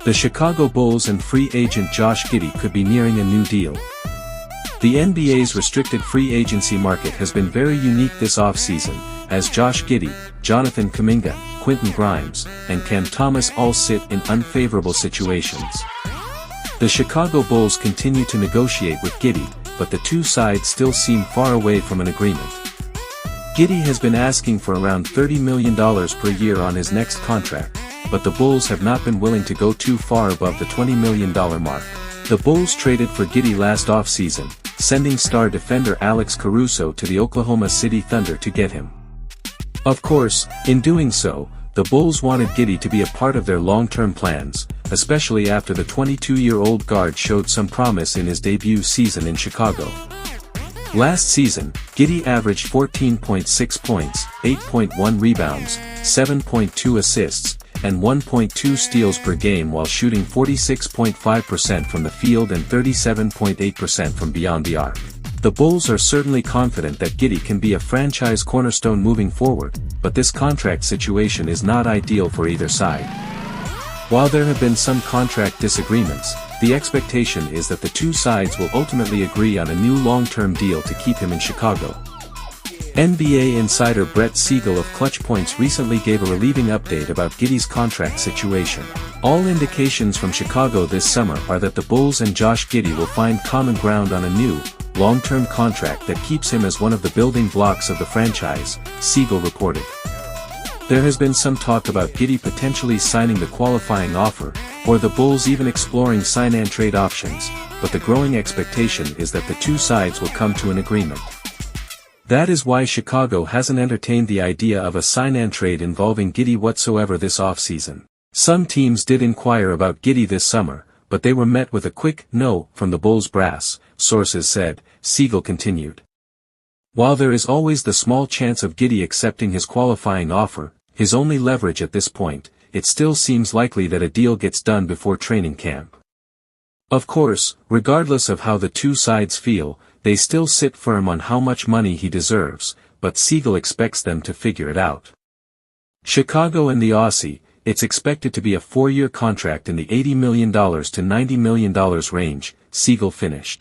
The Chicago Bulls and free agent Josh Giddey could be nearing a new deal. The NBA's restricted free agency market has been very unique this offseason, as Josh Giddey, Jonathan Kuminga, Quentin Grimes, and Cam Thomas all sit in unfavorable situations. The Chicago Bulls continue to negotiate with Giddey, but the two sides still seem far away from an agreement. Giddey has been asking for around $30 million per year on his next contract, but the Bulls have not been willing to go too far above the $20 million mark. The Bulls traded for Giddey last offseason, sending star defender Alex Caruso to the Oklahoma City Thunder to get him. Of course, in doing so, the Bulls wanted Giddey to be a part of their long-term plans, especially after the 22-year-old guard showed some promise in his debut season in Chicago. Last season, Giddey averaged 14.6 points, 8.1 rebounds, 7.2 assists, and 1.2 steals per game while shooting 46.5% from the field and 37.8% from beyond the arc. The Bulls are certainly confident that Giddey can be a franchise cornerstone moving forward, but this contract situation is not ideal for either side. While there have been some contract disagreements, the expectation is that the two sides will ultimately agree on a new long-term deal to keep him in Chicago. NBA insider Brett Siegel of Clutch Points recently gave a relieving update about Giddey's contract situation. All indications from Chicago this summer are that the Bulls and Josh Giddey will find common ground on a new, long-term contract that keeps him as one of the building blocks of the franchise, Siegel reported. There has been some talk about Giddey potentially signing the qualifying offer, or the Bulls even exploring sign-and-trade options, but the growing expectation is that the two sides will come to an agreement. That is why Chicago hasn't entertained the idea of a sign-and-trade involving Giddey whatsoever this offseason. Some teams did inquire about Giddey this summer, but they were met with a quick no from the Bulls brass, sources said, Siegel continued. While there is always the small chance of Giddey accepting his qualifying offer, his only leverage at this point, it still seems likely that a deal gets done before training camp. Of course, regardless of how the two sides feel, they still sit firm on how much money he deserves, but Siegel expects them to figure it out. Chicago and the Aussie, it's expected to be a 4-year contract in the $80 million to $90 million range, Siegel finished.